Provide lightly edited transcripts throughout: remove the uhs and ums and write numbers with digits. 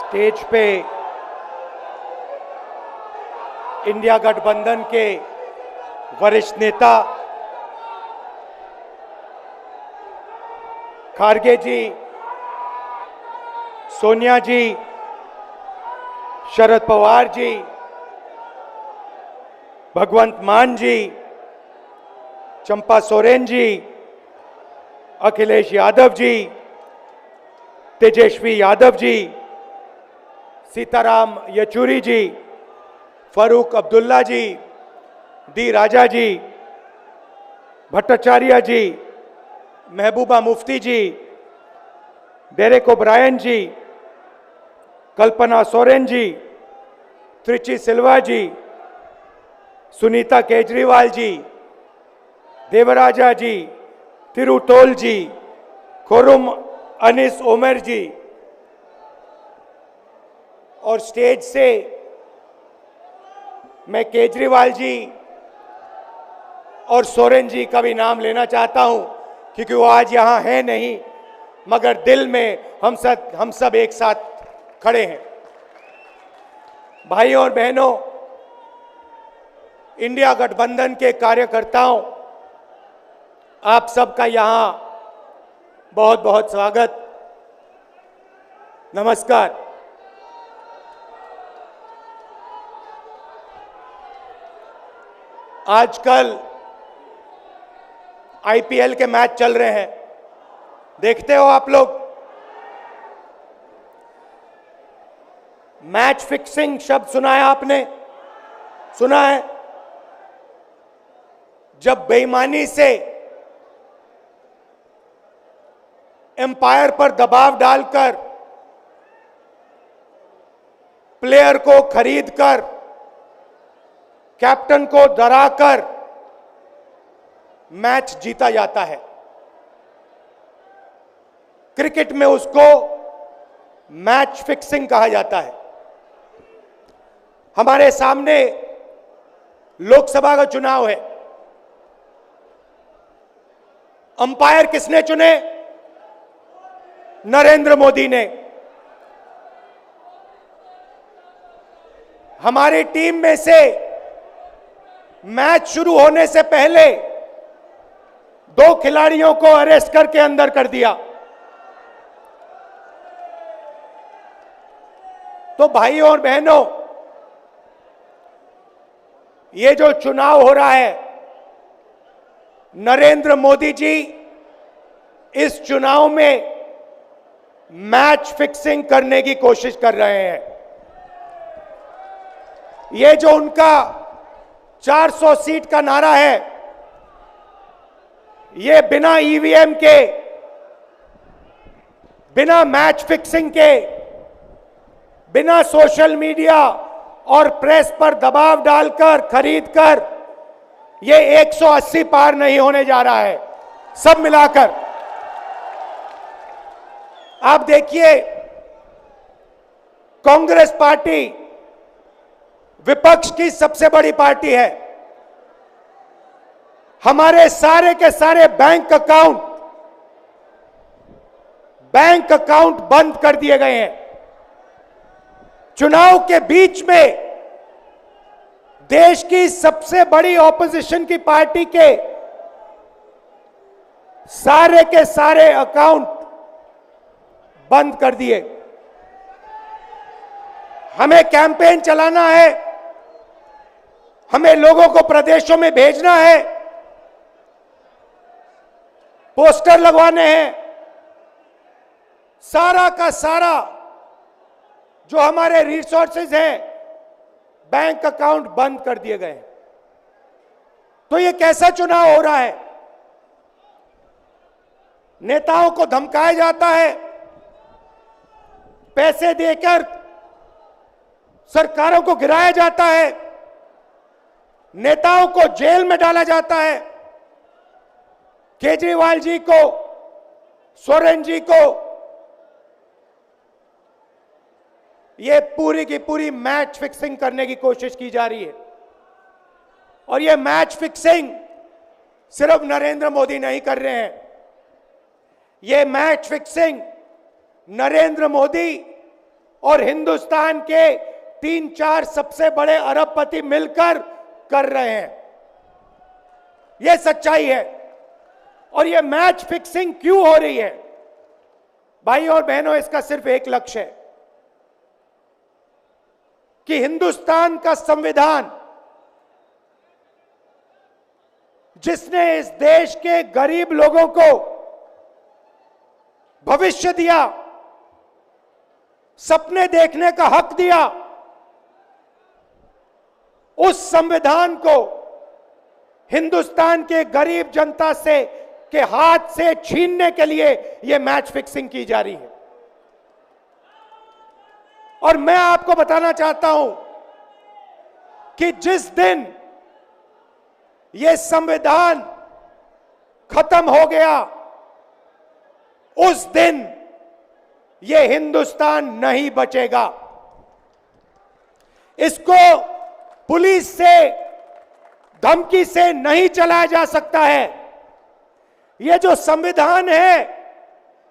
Stage पे India गठबंधन के वरिष्ठ नेता खारगे जी, सोनिया जी, शरद पवार जी, भगवंत मान जी, चंपा सोरेन जी, अखिलेश यादव जी, तेजस्वी यादव जी, सीताराम येचुरी जी, फारूक अब्दुल्ला जी, डी राजा जी, भट्टाचार्य जी, महबूबा मुफ्ती जी, डेरेक ओब्रायन जी, कल्पना सोरेन जी, त्रिची सिल्वा जी, सुनीता केजरीवाल जी, देवराजा जी, तिरुतोल जी, खुरुम अनिस उमर जी, और स्टेज से मैं केजरीवाल जी और सोरेन जी का भी नाम लेना चाहता हूं, क्योंकि वो आज यहां है नहीं, मगर दिल में हम सब एक साथ खड़े हैं। भाइयों और बहनों, इंडिया गठबंधन के कार्यकर्ताओं, आप सबका यहां बहुत बहुत स्वागत, नमस्कार। आजकल आईपीएल के मैच चल रहे हैं, देखते हो आप लोग। मैच फिक्सिंग शब्द सुना है आपने? सुना है? जब बेईमानी से एम्पायर पर दबाव डालकर प्लेयर को खरीदकर कैप्टन को डराकर मैच जीता जाता है। क्रिकेट में उसको मैच फिक्सिंग कहा जाता है। हमारे सामने लोकसभा का चुनाव है। अंपायर किसने चुने? नरेंद्र मोदी ने। हमारी टीम में से मैच शुरू होने से पहले 2 खिलाड़ियों को अरेस्ट करके अंदर कर दिया। तो भाइयों और बहनों, ये जो चुनाव हो रहा है, नरेंद्र मोदी जी इस चुनाव में मैच फिक्सिंग करने की कोशिश कर रहे हैं। ये जो उनका 400 सीट का नारा है, ये बिना ईवीएम के, बिना मैच फिक्सिंग के, बिना सोशल मीडिया और प्रेस पर दबाव डालकर खरीदकर, ये 180 पार नहीं होने जा रहा है। सब मिलाकर आप देखिए, कांग्रेस पार्टी विपक्ष की सबसे बड़ी पार्टी है। हमारे सारे के सारे बैंक अकाउंट बंद कर दिए गए हैं। चुनाव के बीच में देश की सबसे बड़ी ऑपोजिशन की पार्टी के सारे अकाउंट बंद कर दिए। हमें कैंपेन चलाना है, हमें लोगों को प्रदेशों में भेजना है, पोस्टर लगवाने हैं। सारा का सारा जो हमारे रिसोर्सेज हैं, बैंक अकाउंट बंद कर दिए गए। तो ये कैसा चुनाव हो रहा है? नेताओं को धमकाया जाता है, पैसे देकर सरकारों को गिराया जाता है, नेताओं को जेल में डाला जाता है। केजरीवाल जी को, सोरेन जी को ये पूरी की पूरी मैच फिक्सिंग करने की कोशिश की जा रही है। और ये मैच फिक्सिंग सिर्फ नरेंद्र मोदी नहीं कर रहे हैं। ये मैच फिक्सिंग नरेंद्र मोदी और हिंदुस्तान के 3-4 सबसे बड़े अरबपति मिलकर कर रहे हैं। यह सच्चाई है। और यह मैच फिक्सिंग क्यों हो रही है? भाई और बहनों, इसका सिर्फ एक लक्ष्य है कि हिंदुस्तान का संविधान, जिसने इस देश के गरीब लोगों को भविष्य दिया, सपने देखने का हक दिया, उस संविधान को हिंदुस्तान के गरीब जनता से के हाथ से छीनने के लिए यह मैच फिक्सिंग की जा रही है। और मैं आपको बताना चाहता हूं कि जिस दिन यह संविधान खत्म हो गया, उस दिन यह हिंदुस्तान नहीं बचेगा। इसको पुलिस से, धमकी से नहीं चलाया जा सकता है। यह जो संविधान है,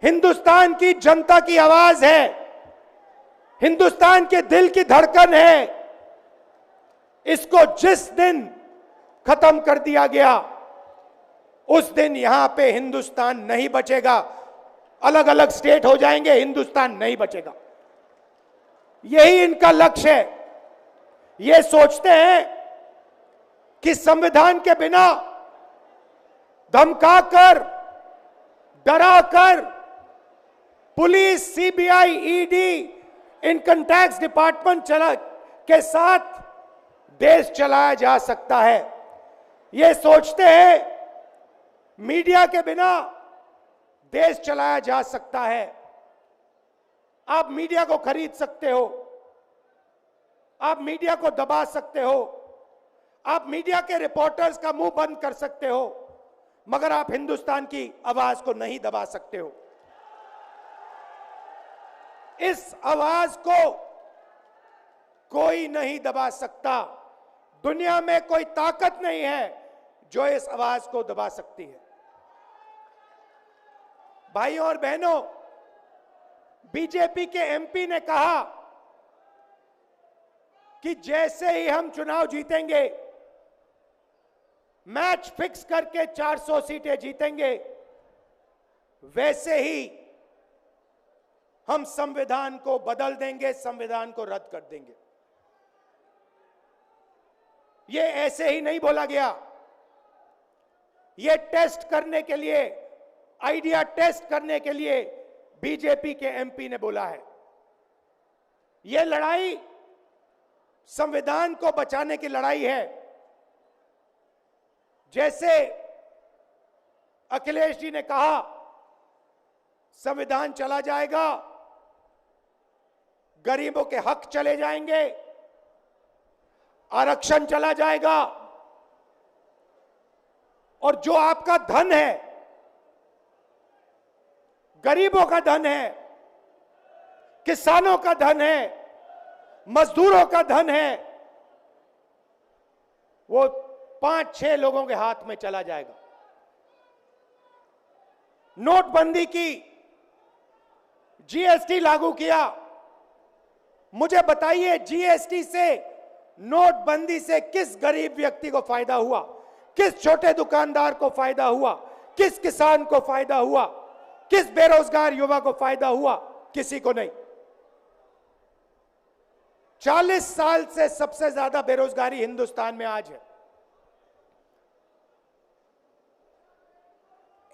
हिंदुस्तान की जनता की आवाज है, हिंदुस्तान के दिल की धड़कन है। इसको जिस दिन खत्म कर दिया गया, उस दिन यहां पे हिंदुस्तान नहीं बचेगा। अलग अलग स्टेट हो जाएंगे, हिंदुस्तान नहीं बचेगा। यही इनका लक्ष्य है। ये सोचते हैं कि संविधान के बिना धमकाकर, डराकर police, CBI, ED, income tax department के साथ देश चलाया जा सकता है। ये सोचते हैं मीडिया के बिना देश चलाया जा सकता है। आप मीडिया को खरीद सकते हो, आप मीडिया को दबा सकते हो, आप मीडिया के रिपोर्टर्स का मुंह बंद कर सकते हो, मगर आप हिंदुस्तान की आवाज को नहीं दबा सकते हो। इस आवाज को कोई नहीं दबा सकता। दुनिया में कोई ताकत नहीं है जो इस आवाज को दबा सकती है। भाइयों और बहनों, बीजेपी के एमपी ने कहा कि जैसे ही हम चुनाव जीतेंगे, मैच फिक्स करके 400 सीटें जीतेंगे, वैसे ही हम संविधान को बदल देंगे, संविधान को रद्द कर देंगे। यह ऐसे ही नहीं बोला गया। यह टेस्ट करने के लिए, आइडिया टेस्ट करने के लिए बीजेपी के एमपी ने बोला है। यह लड़ाई संविधान को बचाने की लड़ाई है। जैसे अखिलेश जी ने कहा, संविधान चला जाएगा, गरीबों के हक चले जाएंगे, आरक्षण चला जाएगा, और जो आपका धन है, गरीबों का धन है, किसानों का धन है, मजदूरों का धन है, वो 5-6 लोगों के हाथ में चला जाएगा। नोटबंदी की, जीएसटी लागू किया। मुझे बताइए, जीएसटी से, नोटबंदी से किस गरीब व्यक्ति को फायदा हुआ? किस छोटे दुकानदार को फायदा हुआ? किस किसान को फायदा हुआ? किस बेरोजगार युवा को फायदा हुआ? किसी को नहीं। 40 साल से सबसे ज्यादा बेरोजगारी हिंदुस्तान में आज है।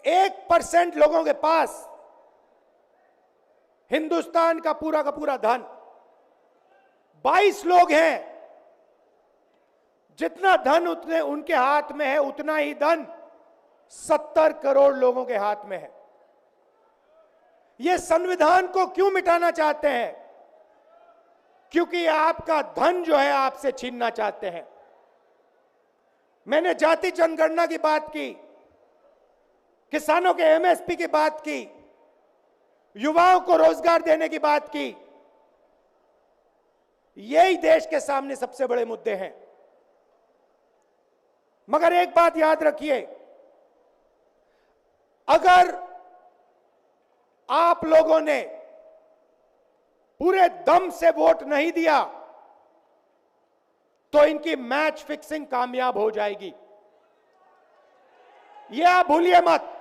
1% लोगों के पास हिंदुस्तान का पूरा धन, 22 लोग हैं। जितना धन उतने उनके हाथ में है, उतना ही धन 70 करोड़ लोगों के हाथ में है। ये संविधान को क्यों मिटाना चाहते हैं? क्योंकि आपका धन जो है आपसे छीनना चाहते हैं। मैंने जाति जनगणना की बात की, किसानों के एमएसपी की बात की, युवाओं को रोजगार देने की बात की। यही देश के सामने सबसे बड़े मुद्दे हैं। मगर एक बात याद रखिए, अगर आप लोगों ने पूरे दम से वोट नहीं दिया तो इनकी मैच फिक्सिंग कामयाब हो जाएगी। यह आप भूलिए मत।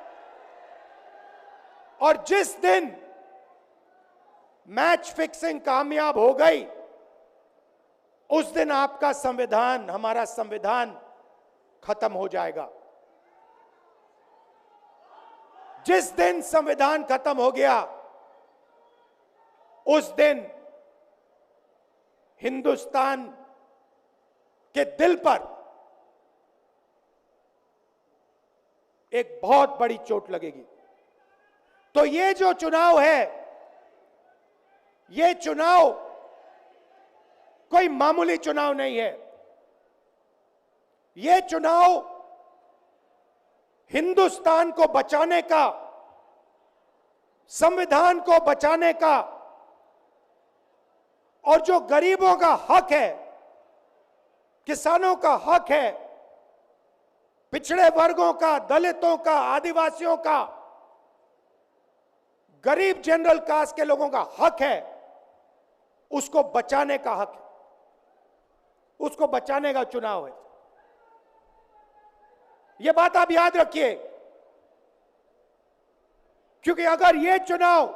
और जिस दिन मैच फिक्सिंग कामयाब हो गई, उस दिन आपका संविधान, हमारा संविधान खत्म हो जाएगा। जिस दिन संविधान खत्म हो गया, उस दिन हिंदुस्तान के दिल पर एक बहुत बड़ी चोट लगेगी। तो ये जो चुनाव है, ये चुनाव कोई मामूली चुनाव नहीं है। ये चुनाव हिंदुस्तान को बचाने का, संविधान को बचाने का, और जो गरीबों का हक है, किसानों का हक है, पिछड़े वर्गों का, दलितों का, आदिवासियों का, गरीब जनरल कास्ट के लोगों का हक है, उसको बचाने का हक है, उसको बचाने का चुनाव है। यह बात आप याद रखिए, क्योंकि अगर यह चुनाव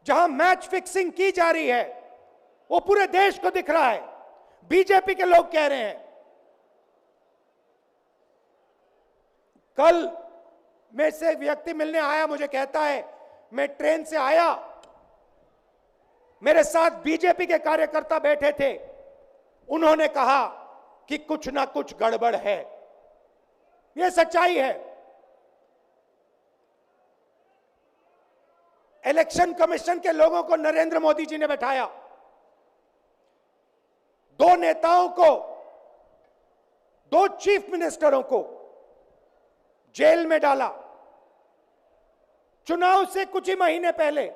जहां मैच फिक्सिंग की जा रही है, वो पूरे देश को दिख रहा है, बीजेपी के लोग कह रहे हैं। कल में से एक व्यक्ति मिलने आया, मुझे कहता है मैं ट्रेन से आया, मेरे साथ बीजेपी के कार्यकर्ता बैठे थे, उन्होंने कहा कि कुछ ना कुछ गड़बड़ है। यह सच्चाई है। इलेक्शन कमीशन के लोगों को नरेंद्र मोदी जी ने बैठाया, दो नेताओं को, दो चीफ मिनिस्टरों को जेल में डाला। चुनाव से कुछ ही महीने पहले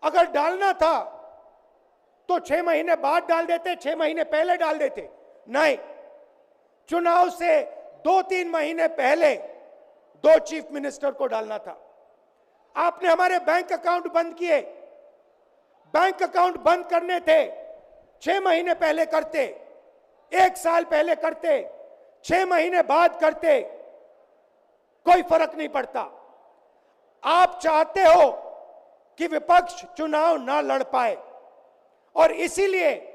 अगर डालना था तो 6 महीने बाद डाल देते, 6 महीने पहले डाल देते। नहीं, चुनाव से 2-3 महीने पहले 2 चीफ मिनिस्टर को डालना था। आपने हमारे बैंक अकाउंट बंद किए। बैंक अकाउंट बंद करने थे, 6 महीने पहले करते, 1 साल पहले करते, 6 महीने बाद करते, कोई फर्क नहीं पड़ता। आप चाहते हो कि विपक्ष चुनाव ना लड़ पाए, और इसीलिए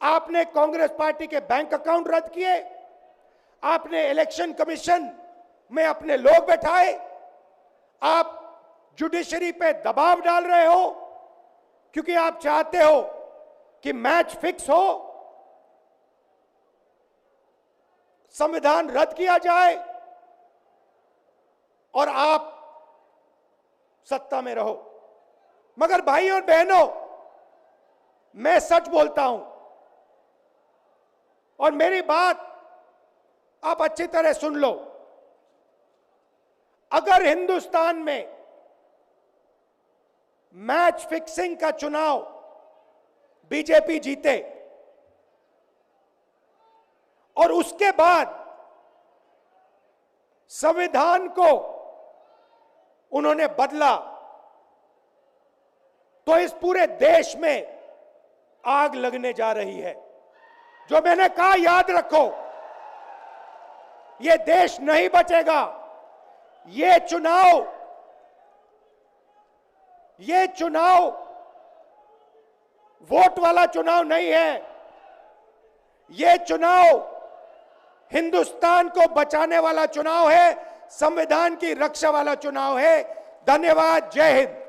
आपने कांग्रेस पार्टी के बैंक अकाउंट रद्द किए, आपने इलेक्शन कमीशन में अपने लोग बैठाए, आप जुडिशरी पे दबाव डाल रहे हो, क्योंकि आप चाहते हो कि मैच फिक्स हो, संविधान रद्द किया जाए और आप सत्ता में रहो। मगर भाई और बहनों, मैं सच बोलता हूं, और मेरी बात आप अच्छी तरह सुन लो। अगर हिंदुस्तान में मैच फिक्सिंग का चुनाव बीजेपी जीते और उसके बाद संविधान को उन्होंने बदला, तो इस पूरे देश में आग लगने जा रही है। जो मैंने कहा याद रखो, यह देश नहीं बचेगा। यह चुनाव वोट वाला चुनाव नहीं है। यह चुनाव हिंदुस्तान को बचाने वाला चुनाव है, संविधान की रक्षा वाला चुनाव है। धन्यवाद। जय हिंद।